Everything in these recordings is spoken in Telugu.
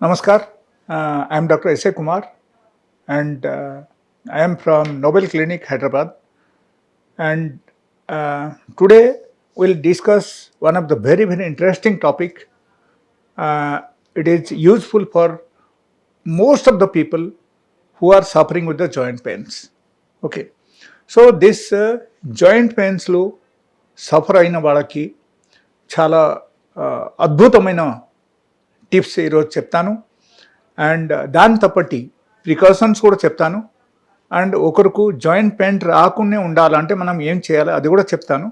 Namaskar, I am Dr. S.A. Kumar and I am from Nobel Clinic, Hyderabad. And today we'll discuss one of the very interesting topic. It is useful for most of the people who are suffering with the joint pains. Okay, so this joint pains లో సఫర్ అయిన వాళ్ళకి చాలా అద్భుతమైన టిప్స్ ఈరోజు చెప్తాను. అండ్ దాంతో పాటు ప్రికాషన్స్ కూడా చెప్తాను. అండ్ ఒకరికి జాయింట్ పెయిన్ రాకుండా ఉండాలంటే మనం ఏం చేయాలి అది కూడా చెప్తాను.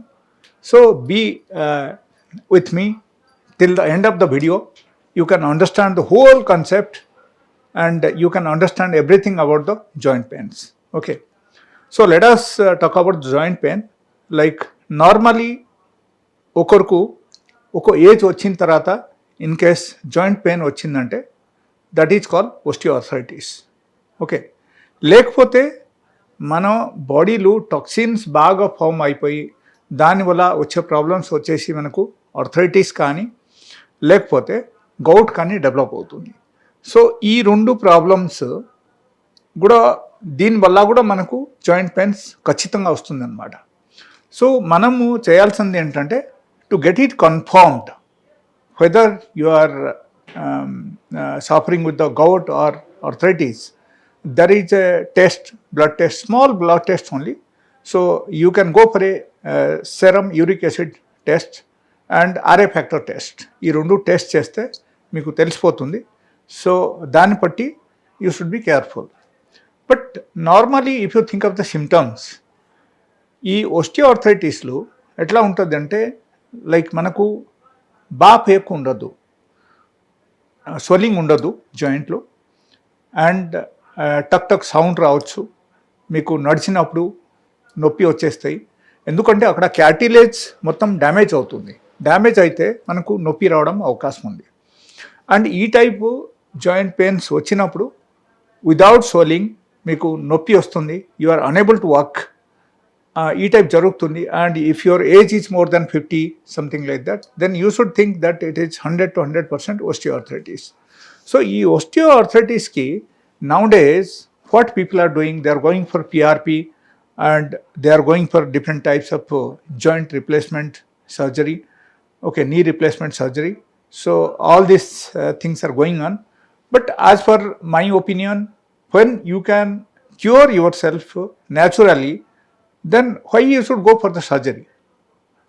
So be with me till the end of the video. You can understand the whole concept and you can understand everything about the joint pains. Okay, so let us talk about the joint pain. Like normally ఒకరికి ఒక ఏజ్ వచ్చిన తర్వాత ఇన్ కేస్ జాయింట్ పెయిన్ వచ్చిందంటే దట్ ఈజ్ కాల్ ఓస్టియోఆర్థరైటిస్. ఓకే, లేకపోతే మన బాడీలో టాక్సిన్స్ బాగా ఫామ్ అయిపోయి దానివల్ల వచ్చే ప్రాబ్లమ్స్ వచ్చేసి మనకు ఆర్థరైటిస్ కానీ లేకపోతే గౌట్ కానీ డెవలప్ అవుతుంది. సో ఈ రెండు ప్రాబ్లమ్స్ కూడా దీనివల్ల కూడా మనకు జాయింట్ పెయిన్స్ ఖచ్చితంగా వస్తుందన్నమాట. సో మనము చేయాల్సింది ఏంటంటే to get it confirmed whether you are suffering with the gout or arthritis. There is a test, blood test, small blood test only. So you can go for a serum uric acid test and RA factor test. ఈ రెండు టెస్ట్ చేస్తే మీకు తెలిసిపోతుంది. సో దాన్ని బట్టి you should be careful. But normally if you think of the symptoms, ఈ ఓస్టియోఆర్థరైటిస్లో ఎట్లా ఉంటుంది అంటే లైక్ మనకు పేకు ఉండదు, స్వెల్లింగ్ ఉండదు జాయింట్లో, అండ్ టక్ టక్ సౌండ్ రావచ్చు, మీకు నడిచినప్పుడు నొప్పి వచ్చేస్తాయి. ఎందుకంటే అక్కడ క్యాటిలేజ్ మొత్తం డ్యామేజ్ అవుతుంది. డ్యామేజ్ అయితే మనకు నొప్పి రావడం అవకాశం ఉంది. అండ్ ఈ టైపు జాయింట్ పెయిన్స్ వచ్చినప్పుడు విదౌట్ స్వెల్లింగ్ మీకు నొప్పి వస్తుంది, you are unable to walk. ఈ టైప్ జరుగుతుంది. And if your age is more than 50 something like that, then you should think that it is 100 to 100% osteoarthritis. So ఈ ఓస్టియోఆర్థరైటిస్కి now days what people are doing, they are going for PRP and they are going for different types of joint replacement surgery. Okay, knee replacement surgery. So all these things are going on. But as per my opinion, when you can cure yourself naturally, then why you should go for the surgery?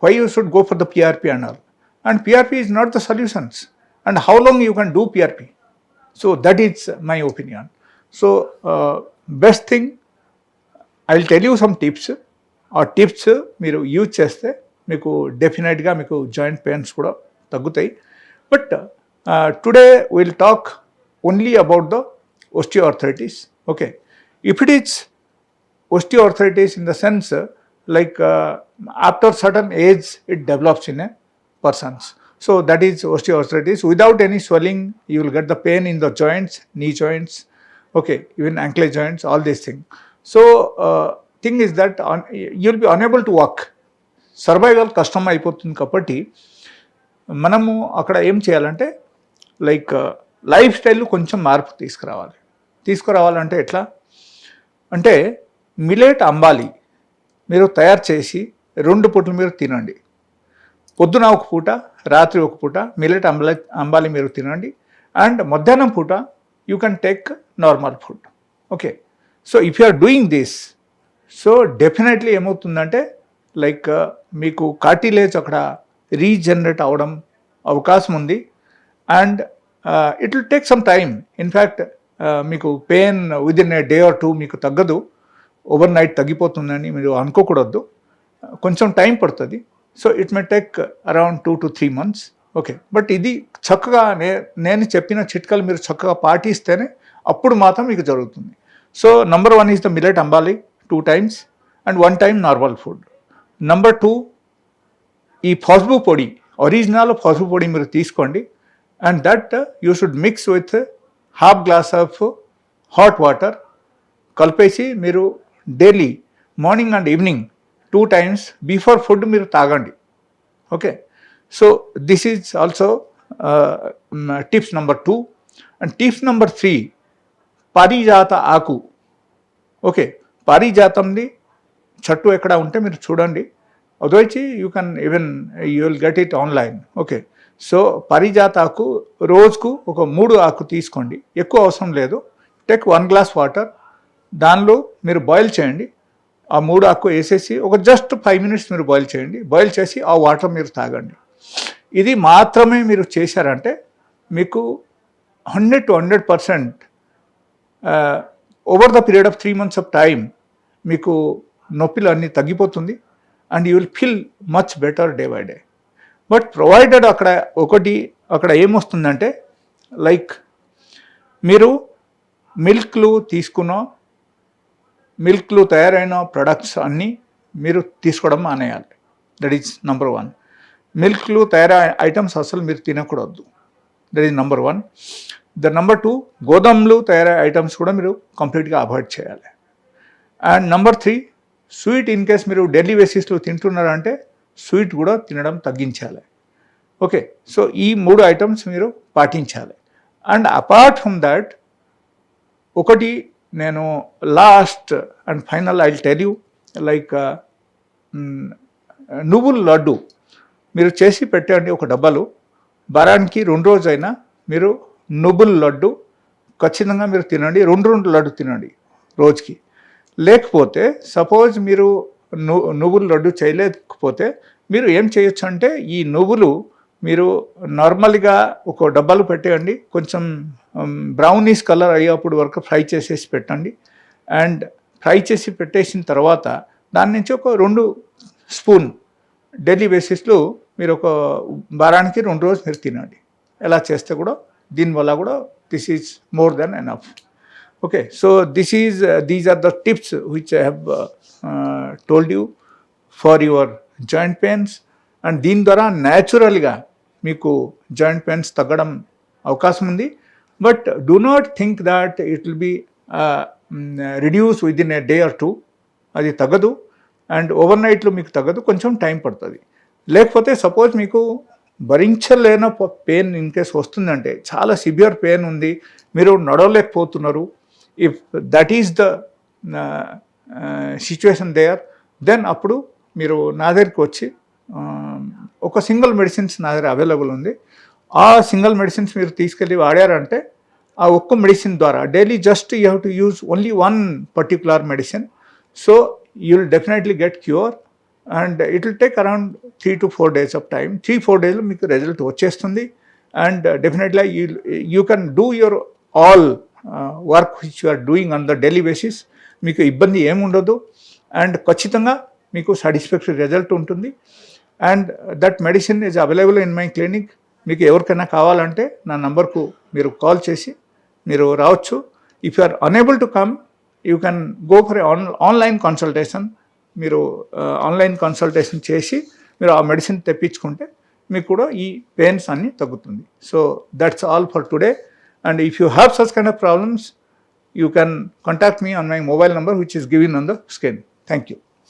Why you should go for the PRP and all? And PRP is not the solutions. And how long you can do PRP? So that is my opinion. So best thing, I will tell you some tips. ఆ టిప్స్ మీరు యూజ్ చేస్తే మీకు డెఫినెట్గా మీకు జాయింట్ పెయిన్స్ కూడా తగ్గుతాయి. But today will talk only about the osteoarthritis. Okay, if it is osteoarthritis in the sense like after certain age it develops in a persons, so that is osteoarthritis. Without any swelling you will get the pain in the joints, knee joints, okay, even ankle joints, all these things. So thing is that you will be unable to walk, survival కష్టం అయిపోతుంది. కాబట్టి మనము అక్కడ ఏం చేయాలంటే లైక్ లైఫ్ స్టైల్ కొంచెం మార్పు తీసుకురావాలంటే ఎట్లా అంటే మిలెట్ అంబాలి మీరు తయారు చేసి 2 పూటలు మీరు తినండి. పొద్దున ఒక పూట, రాత్రి ఒక పూట మిలెట్ అంబాలి మీరు తినండి. అండ్ మధ్యాహ్నం పూట you can take normal food. Okay, so if you are doing this, so definitely ఏమవుతుందంటే లైక్ మీకు కార్టిలేజ్ అక్కడ రీజనరేట్ అవ్వడం అవకాశం ఉంది. And it will take some time. In fact మీకు pain within a day or 2 మీకు తగ్గదు, ఓవర్ నైట్ తగ్గిపోతుందని మీరు అనుకోకూడదు, కొంచెం టైం పడుతుంది. So it may take around 2 to 3 months. Okay, but ఇది చక్కగా నేను చెప్పిన చిట్కాలు మీరు చక్కగా పాటిస్తేనే అప్పుడు మాత్రం మీకు జరుగుతుంది. So number 1 is the millet ambali 2 times and 1 time normal food. Number 2, ఈ పసుపు పొడి, ఒరిజినల్ పసుపు పొడి మీరు తీసుకోండి. And that you should mix with half glass of hot water కలిపేసి మీరు daily morning and evening 2 times before food మీరు తాగండి. Okay, so this is also tips number 2. And tip number 3, పారిజాత ఆకు. ఓకే, పారిజాతంది చెట్టు ఎక్కడ ఉంటే మీరు చూడండి, అదొచ్చి you will get it online. Okay, so పారిజాత ఆకు రోజుకు ఒక 3 ఆకు తీసుకోండి, ఎక్కువ అవసరం లేదు. టేక్ 1 గ్లాస్ వాటర్, దానిలో మీరు బాయిల్ చేయండి. ఆ 3 ఆకు వేసేసి ఒక జస్ట్ 5 మినిట్స్ మీరు బాయిల్ చేయండి. బాయిల్ చేసి ఆ వాటర్ మీరు తాగండి. ఇది మాత్రమే మీరు చేశారంటే మీకు 100 to 100% over the period of 3 months of time మీకు నొప్పిలు అన్నీ తగ్గిపోతుంది. And you will feel much better day by day. But provided అక్కడ ఏమొస్తుందంటే, లైక్ మీరు మిల్క్లు తయారైన ప్రొడక్ట్స్ అన్నీ మీరు తీసుకోవడం మానేయాలి. That is number 1. మిల్క్లు తయారైన ఐటమ్స్ అసలు మీరు తినకూడదు. That is number 1. నెంబర్ 2, గోధుమలు తయారయ్యే ఐటమ్స్ కూడా మీరు కంప్లీట్గా అవాయిడ్ చేయాలి. And number 3, sweet in case మీరు డైలీ బేసిస్లో తింటున్నారంటే స్వీట్ కూడా తినడం తగ్గించాలి. ఓకే, సో ఈ 3 ఐటమ్స్ మీరు పాటించాలి. అండ్ అపార్ట్ ఫ్రమ్ దాట్, ఒకటి నేను last and final I will tell you, like నువ్వుల లడ్డు మీరు చేసి పెట్టండి ఒక డబ్బాలో. వారానికి 2 రోజైనా మీరు నువ్వుల లడ్డు ఖచ్చితంగా మీరు తినండి. 2 లడ్డు తినండి రోజుకి. లేకపోతే సపోజ్ మీరు నువ్వుల లడ్డు చేయలేకపోతే మీరు ఏం చేయొచ్చు అంటే, ఈ నువ్వులు మీరు నార్మల్గా ఒక డబ్బాలు పెట్టేయండి. కొంచెం బ్రౌనీస్ కలర్ అయ్యేప్పుడు వరకు ఫ్రై చేసేసి పెట్టండి. అండ్ ఫ్రై చేసి పెట్టేసిన తర్వాత దాని నుంచి ఒక 2 స్పూన్ డైలీ బేసిస్లో మీరు ఒక వారానికి 2 రోజులు మీరు తినండి. ఎలా చేస్తే కూడా దీనివల్ల కూడా this is more than enough. Okay, so these are the tips which I have told you for your joint pains. And దీని ద్వారా న్యాచురల్గా మీకు జాయింట్ పెయిన్స్ తగ్గడం అవకాశం ఉంది. But do not think that it will be reduce within a day or 2. అది తగ్గదు. అండ్ ఓవర్ నైట్లో మీకు తగ్గదు, కొంచెం టైం పడుతుంది. లేకపోతే సపోజ్ మీకు భరించలేని పెయిన్ ఇన్ కేస్ వస్తుందంటే, చాలా సివియర్ పెయిన్ ఉంది, మీరు నడవలేకపోతున్నారు, if that is the situation there, then అప్పుడు మీరు నా దగ్గరికి వచ్చి ఒక సింగిల్ మెడిసిన్స్ నా దగ్గర అవైలబుల్ ఉంది. ఆ సింగిల్ మెడిసిన్స్ మీరు తీసుకెళ్ళి వాడారంటే, ఆ ఒక్క మెడిసిన్ ద్వారా daily just you have to use only 1 particular medicine. So you will definitely get cure. And it will take around 3 to 4 days of time. 3-4 days మీకు రిజల్ట్ వచ్చేస్తుంది. And definitely you can do your all work which you are doing on the daily basis. మీకు ఇబ్బంది ఏముండదు. అండ్ ఖచ్చితంగా మీకు సాటిస్ఫాక్టరీ రిజల్ట్ ఉంటుంది. And that medicine is available in my clinic. మీకు ఎవరికైనా కావాలంటే నా నంబర్కు మీరు కాల్ చేసి మీరు రావచ్చు. If you are unable to come, you can go for online consultation. మీరు ఆన్లైన్ కన్సల్టేషన్ చేసి మీరు ఆ మెడిసిన్ తెప్పించుకుంటే మీకు కూడా ఈ పెయిన్స్ అన్నీ తగ్గుతుంది. So that's all for today. And if you have such kind of problems, you can contact me on my mobile number which is given on the screen. Thank you.